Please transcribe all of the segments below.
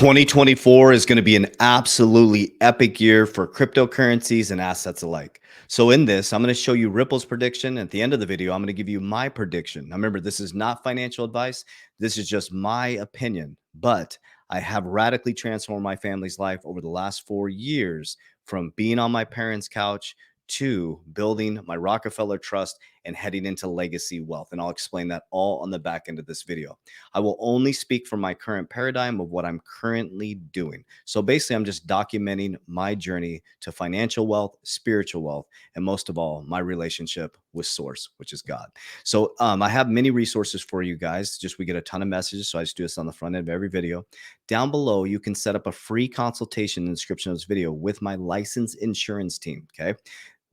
2024 is going to be an absolutely epic year for cryptocurrencies and assets alike. So in this, I'm going to show you Ripple's prediction. At the end of the video, I'm going to give you my prediction. Now remember, this is not financial advice. This is just my opinion, but I have radically transformed my family's life over the last 4 years from being on my parents' couch to building my Rockefeller Trust and heading into legacy wealth. And I'll explain that all on the back end of this video. I will only speak from my current paradigm of what I'm currently doing. So basically, I'm just documenting my journey to financial wealth, spiritual wealth, and most of all, my relationship with Source, which is God. So I have many resources for you guys. Just we get a ton of messages. So I just do this on the front end of every video. Down below, you can set up a free consultation in the description of this video with my licensed insurance team. Okay.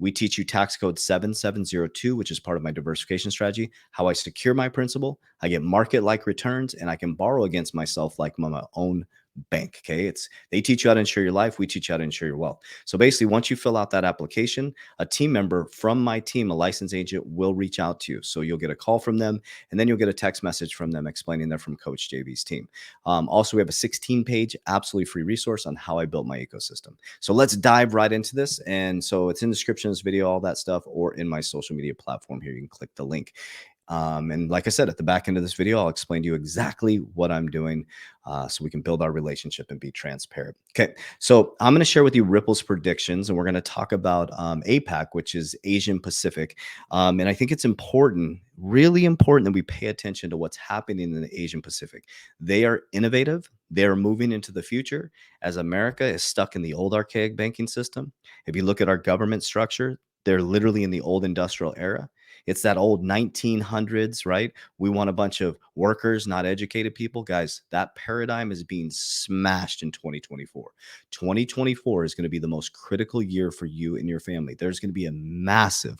We teach you tax code 7702, which is part of my diversification strategy, how I secure my principal, I get market-like returns, and I can borrow against myself like my own bank. Okay. They teach you how to insure your life. We teach you how to insure your wealth. So basically, once you fill out that application, a team member from my team, a licensed agent, will reach out to you. So you'll get a call from them, and then you'll get a text message from them explaining they're from Coach JV's team. Also, we have a 16-page, absolutely free resource on how I built my ecosystem. So let's dive right into this. And so it's in the description of this video, all that stuff, or in my social media platform here. You can click the link. And like I said, at the back end of this video, I'll explain to you exactly what I'm doing so we can build our relationship and be transparent. Okay, so I'm going to share with you Ripple's predictions, and we're going to talk about APAC, which is Asian Pacific. And I think it's important, really important, that we pay attention to what's happening in the Asian Pacific. They are innovative. They're moving into the future as America is stuck in the old archaic banking system. If you look at our government structure, they're literally in the old industrial era. It's that old 1900s, right? We want a bunch of workers, not educated people. Guys, that paradigm is being smashed in 2024. 2024 is going to be the most critical year for you and your family. There's going to be a massive,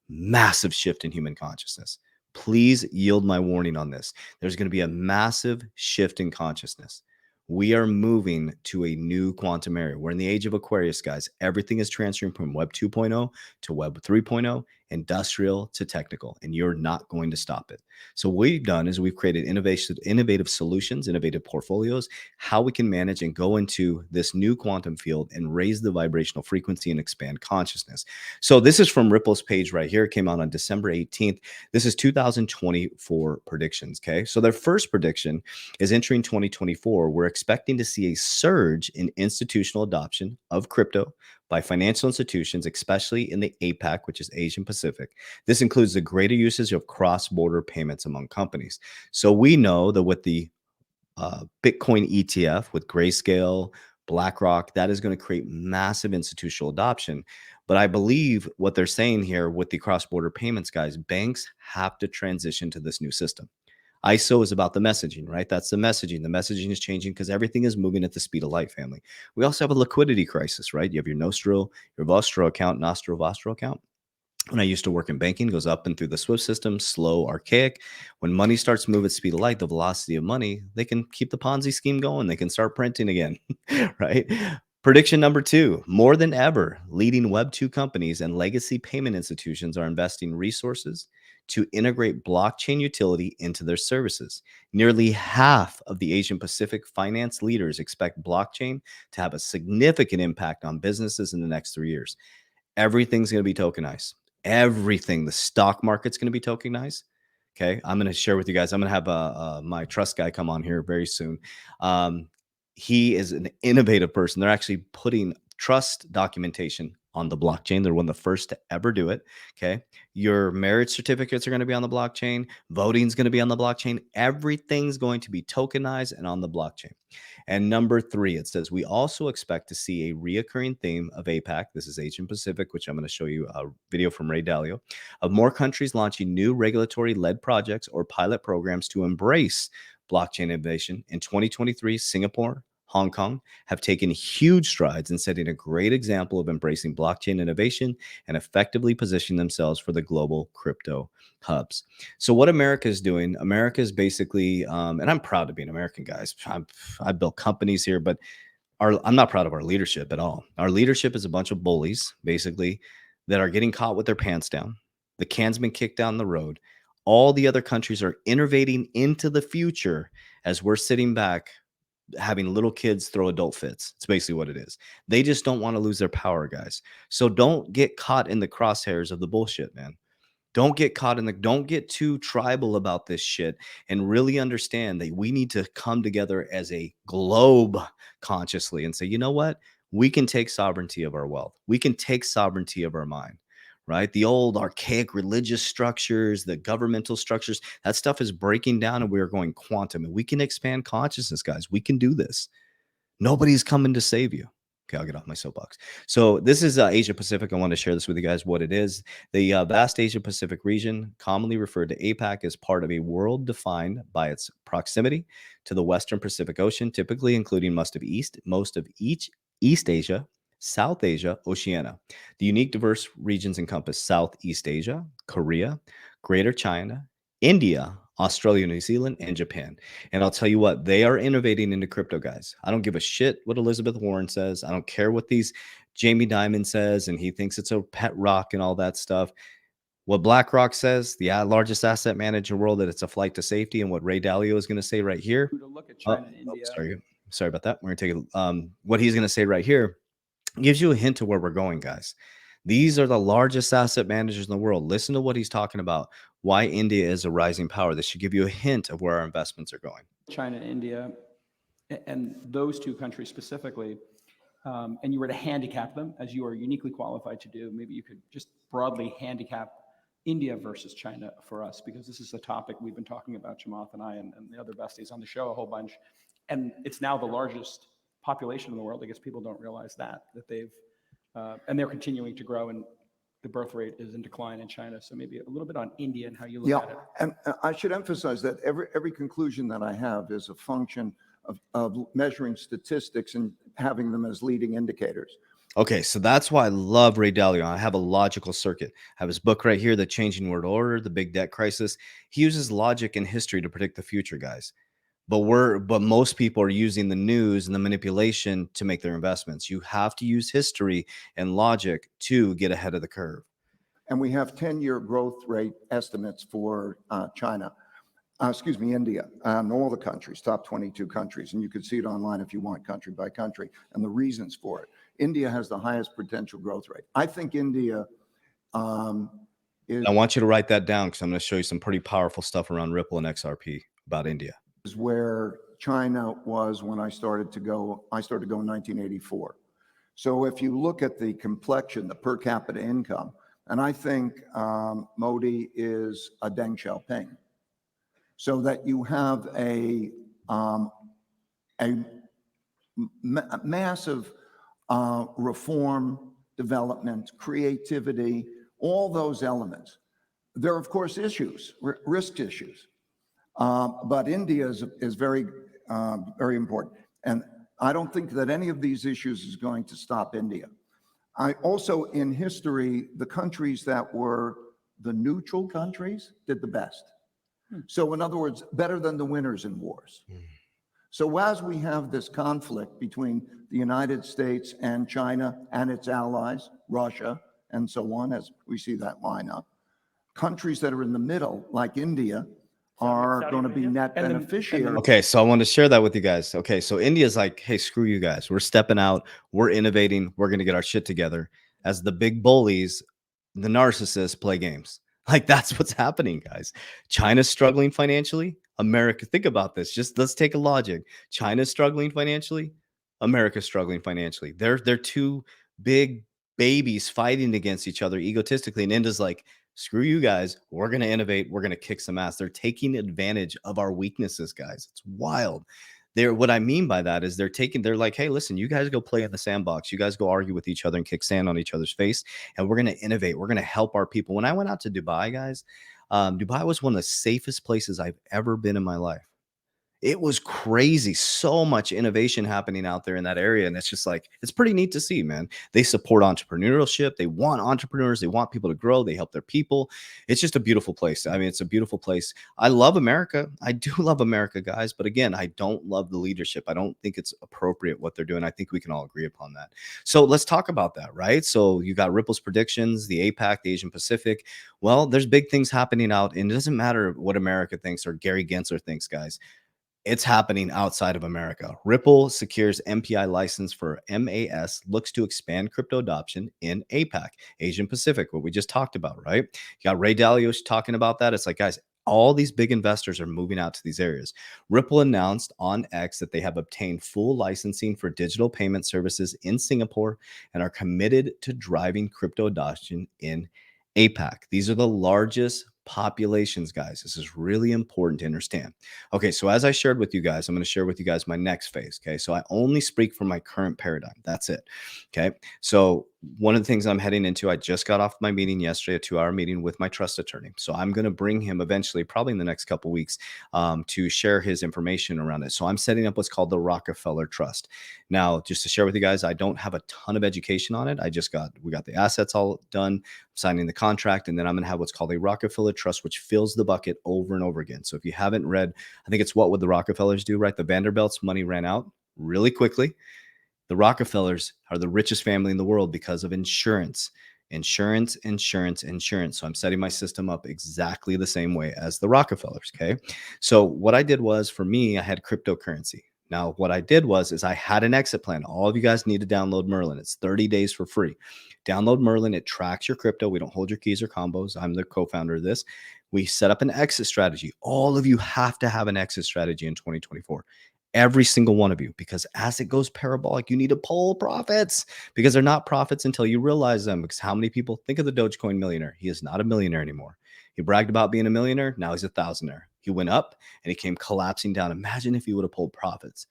massive shift in human consciousness. Please yield my warning on this. There's going to be a massive shift in consciousness. We are moving to a new quantum era. We're in the age of Aquarius, guys. Everything is transferring from Web 2.0 to Web 3.0, industrial to technical, and you're not going to stop it. So what we've done is we've created innovative solutions, innovative portfolios, how we can manage and go into this new quantum field and raise the vibrational frequency and expand consciousness. So this is from Ripple's page right here. It came out on December 18th. This is 2024 predictions, okay? So their first prediction is entering 2024. We're expecting to see a surge in institutional adoption of crypto by financial institutions, especially in the APAC, which is Asian Pacific. This includes the greater usage of cross-border payments among companies. So we know that with the Bitcoin ETF, with Grayscale, BlackRock, that is going to create massive institutional adoption. But I believe what they're saying here with the cross-border payments, guys, banks have to transition to this new system. ISO is about the messaging, right? That's the messaging. The messaging is changing because everything is moving at the speed of light, family. We also have a liquidity crisis, right? You have your Nostro, your Vostro account, Nostro, Vostro account. When I used to work in banking, goes up and through the SWIFT system, slow, archaic. When money starts to move at the speed of light, the velocity of money, they can keep the Ponzi scheme going. They can start printing again, right? Prediction number two, more than ever, leading Web 2 companies and legacy payment institutions are investing resources to integrate blockchain utility into their services. Nearly half of the Asian Pacific finance leaders expect blockchain to have a significant impact on businesses in the next 3 years. Everything's going to be tokenized. Everything. The stock market's going to be tokenized. Okay. I'm going to share with you guys. I'm going to have my trust guy come on here very soon. He is an innovative person. They're actually putting trust documentation on the blockchain. They're one of the first to ever do it. Okay. Your marriage certificates are going to be on the blockchain. Voting's going to be on the blockchain. Everything's going to be tokenized and on the blockchain. And number three, it says, we also expect to see a reoccurring theme of APAC. This is Asian Pacific, which I'm going to show you a video from Ray Dalio, of more countries launching new regulatory-led projects or pilot programs to embrace blockchain innovation. In 2023, Singapore, Hong Kong have taken huge strides in setting a great example of embracing blockchain innovation and effectively positioning themselves for the global crypto hubs. So what America is doing, America is basically, and I'm proud to be an American, guys. I've built companies here, but I'm not proud of our leadership at all. Our leadership is a bunch of bullies, basically, that are getting caught with their pants down. The can's been kicked down the road. All the other countries are innovating into the future as we're sitting back having little kids throw adult fits. It's basically what it is. They just don't want to lose their power, guys. So don't get caught in the crosshairs of the bullshit, man. Don't get too tribal about this shit, and really understand that we need to come together as a globe consciously and say, you know what? We can take sovereignty of our wealth. We can take sovereignty of our mind, right? The old archaic religious structures, the governmental structures, that stuff is breaking down and we are going quantum, and we can expand consciousness, guys. We can do this. Nobody's coming to save you. Okay, I'll get off my soapbox. So this is Asia Pacific. I want to share this with you guys. What it is: the vast Asia Pacific region, commonly referred to APAC, is part of a world defined by its proximity to the Western Pacific Ocean, typically including most of each East Asia, South Asia, Oceania. The unique, diverse regions encompass Southeast Asia, Korea, Greater China, India, Australia, New Zealand, and Japan. And I'll tell you what, they are innovating into crypto, guys. I don't give a shit what Elizabeth Warren says. I don't care what these Jamie Dimon says, and he thinks it's a pet rock and all that stuff. What BlackRock says, the largest asset manager in the world, that it's a flight to safety, and what Ray Dalio is going to say right here. To look at China and India. Sorry about that. We're going to take what he's going to say right here gives you a hint of where we're going, guys. These are the largest asset managers in the world. Listen to what he's talking about. Why India is a rising power. This should give you a hint of where our investments are going. China and India, and those two countries specifically, and you were to handicap them, as you are uniquely qualified to do, maybe you could just broadly handicap India versus China for us, because this is a topic we've been talking about, Chamath and I, and the other besties on the show a whole bunch. And it's now the largest population in the world. I guess people don't realize that they've, and they're continuing to grow, and the birth rate is in decline in China. So maybe a little bit on India and how you look at it. And I should emphasize that every conclusion that I have is a function of measuring statistics and having them as leading indicators. Okay, so that's why I love Ray Dalio. I have a logical circuit. I have his book right here, The Changing World Order, The Big Debt Crisis. He uses logic and history to predict the future, guys. But most people are using the news and the manipulation to make their investments. You have to use history and logic to get ahead of the curve. And we have 10-year growth rate estimates for India, and all the countries, top 22 countries. And you can see it online if you want, country by country, and the reasons for it. India has the highest potential growth rate. I think India is... I want you to write that down, because I'm going to show you some pretty powerful stuff around Ripple and XRP about India. Is where China was when I started to go in 1984. So if you look at the complexion, the per capita income, and I think Modi is a Deng Xiaoping, so that you have a massive reform, development, creativity, all those elements. There are, of course, issues, risk issues. But India is very, very important. And I don't think that any of these issues is going to stop India. I also, in history, the countries that were the neutral countries did the best. So in other words, better than the winners in wars. So as we have this conflict between the United States and China and its allies, Russia, and so on, as we see that lineup, countries that are in the middle, like India, are going to be net beneficiaries. Okay, so I want to share that with you guys. Okay, so India's like, hey, screw you guys. We're stepping out. We're innovating. We're going to get our shit together. As the big bullies, the narcissists play games. Like, that's what's happening, guys. China's struggling financially. America, think about this. Just let's take a logic. China's struggling financially. America's struggling financially. They're two big babies fighting against each other egotistically. And India's like, screw you guys. We're going to innovate. We're going to kick some ass. They're taking advantage of our weaknesses, guys. It's wild. What I mean by that is they're like, hey, listen, you guys go play in the sandbox. You guys go argue with each other and kick sand on each other's face. And we're going to innovate. We're going to help our people. When I went out to Dubai, guys, Dubai was one of the safest places I've ever been in my life. It was crazy. So much innovation happening out there in that area. And it's just like, it's pretty neat to see, man. They support entrepreneurship. They want entrepreneurs. They want people to grow. They help their people. It's just a beautiful place. I mean, it's a beautiful place. I love America. I do love America, guys. But again, I don't love the leadership. I don't think it's appropriate what they're doing. I think we can all agree upon that. So let's talk about that, right? So you got Ripple's predictions, the APAC, the Asian Pacific. Well, there's big things happening out. And it doesn't matter what America thinks or Gary Gensler thinks, guys. It's happening outside of America. Ripple secures MPI license for MAS, looks to expand crypto adoption in APAC, Asian Pacific, what we just talked about, right? You got Ray Dalio talking about that. It's like, guys, all these big investors are moving out to these areas. Ripple announced on X that they have obtained full licensing for digital payment services in Singapore and are committed to driving crypto adoption in APAC. These are the largest populations, guys. This is really important to understand. Okay, so as I shared with you guys, I'm going to share with you guys my next phase. Okay, so I only speak from my current paradigm. That's it. Okay, so one of the things I'm heading into, I just got off my meeting yesterday, a 2-hour meeting with my trust attorney. So I'm going to bring him eventually, probably in the next couple of weeks, to share his information around it. So I'm setting up what's called the Rockefeller Trust. Now, just to share with you guys, I don't have a ton of education on it. We got the assets all done, signing the contract, and then I'm going to have what's called a Rockefeller Trust, which fills the bucket over and over again. So if you haven't read, I think it's What Would the Rockefellers Do, right? The Vanderbilt's money ran out really quickly. The Rockefellers are the richest family in the world because of insurance. Insurance, insurance, insurance. So I'm setting my system up exactly the same way as the Rockefellers. Okay. So what I did was, for me, I had cryptocurrency. Now, what I did was I had an exit plan. All of you guys need to download Merlin. It's 30 days for free. Download Merlin. It tracks your crypto. We don't hold your keys or combos. I'm the co-founder of this. We set up an exit strategy. All of you have to have an exit strategy in 2024. Every single one of you, because as it goes parabolic, you need to pull profits, because they're not profits until you realize them. Because how many people think of the Dogecoin millionaire? He is not a millionaire anymore. He bragged about being a millionaire. Now he's a thousandaire. He went up and he came collapsing down. Imagine if he would have pulled profits.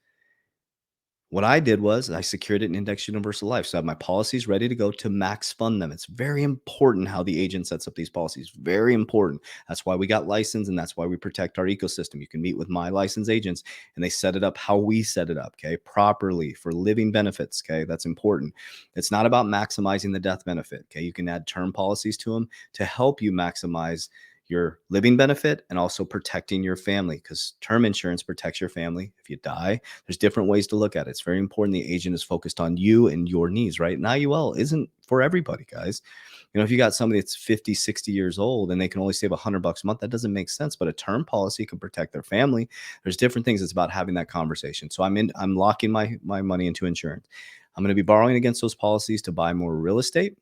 What I did was I secured it in Index Universal Life. So I have my policies ready to go to max fund them. It's very important how the agent sets up these policies. Very important. That's why we got licensed, and that's why we protect our ecosystem. You can meet with my licensed agents and they set it up how we set it up, okay, properly for living benefits, okay? That's important. It's not about maximizing the death benefit, okay? You can add term policies to them to help you maximize your living benefit and also protecting your family, because term insurance protects your family. If you die, there's different ways to look at it. It's very important the agent is focused on you and your needs, right? An IUL isn't for everybody, guys. You know, if you got somebody that's 50, 60 years old and they can only save $100 a month, that doesn't make sense. But a term policy can protect their family. There's different things. It's about having that conversation. So I'm locking my money into insurance. I'm going to be borrowing against those policies to buy more real estate,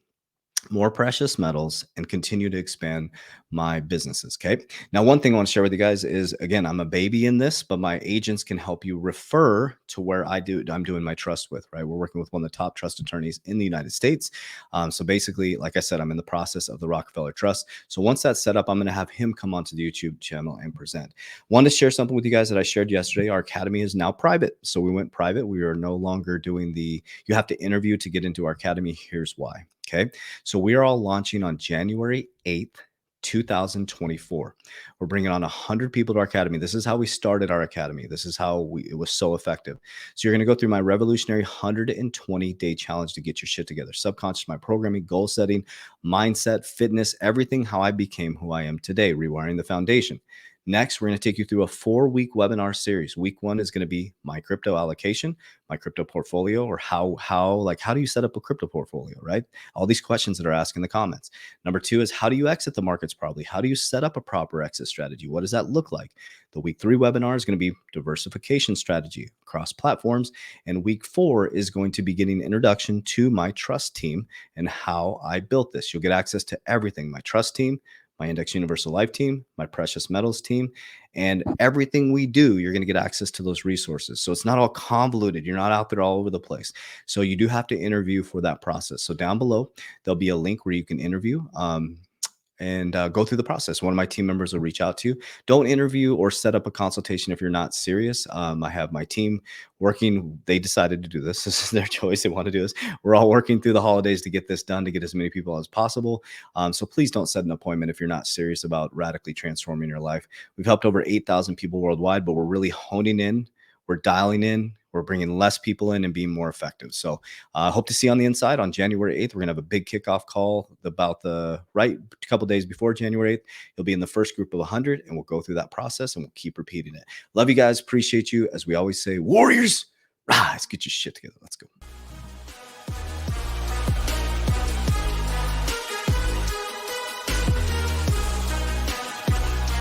more precious metals, and continue to expand my businesses. Okay. Now, one thing I want to share with you guys is, again, I'm a baby in this, but my agents can help you refer to where I'm doing my trust with, right? We're working with one of the top trust attorneys in the United States. So basically, like I said, I'm in the process of the Rockefeller Trust. So once that's set up, I'm going to have him come onto the YouTube channel and present. Wanted to share something with you guys that I shared yesterday. Our academy is now private. So we went private. We are no longer doing you have to interview to get into our academy. Here's why. Okay. So we are all launching on January 8th, 2024. We're bringing on 100 people to our academy. This is how we started our academy. This is how it was so effective. So you're going to go through my revolutionary 120-day challenge to get your shit together. Subconscious, my programming, goal setting, mindset, fitness, everything, how I became who I am today, rewiring the foundation. Next, we're going to take you through a 4-week webinar series. Week 1 is going to be my crypto allocation, my crypto portfolio, or how do you set up a crypto portfolio, right? All these questions that are asked in the comments. Number 2 is, how do you exit the markets properly? How do you set up a proper exit strategy? What does that look like? The week 3 webinar is going to be diversification strategy across platforms. And week 4 is going to be getting introduction to my trust team and how I built this. You'll get access to everything: my trust team, my Index Universal Life team, my precious metals team, and everything we do, you're going to get access to those resources. So it's not all convoluted. You're not out there all over the place. So you do have to interview for that process. So down below, there'll be a link where you can interview. And go through the process. One of my team members will reach out to you. Don't interview or set up a consultation if you're not serious. I have my team working. They decided to do this. This is their choice. They want to do this. We're all working through the holidays to get this done, to get as many people as possible. So please don't set an appointment if you're not serious about radically transforming your life. We've helped over 8,000 people worldwide, but we're really honing in. We're dialing in. We're bringing less people in and being more effective. So I hope to see you on the inside on January 8th. We're going to have a big kickoff call about a couple days before January 8th. You'll be in the first group of 100, and we'll go through that process and we'll keep repeating it. Love you guys. Appreciate you. As we always say, warriors, rise, get your shit together. Let's go.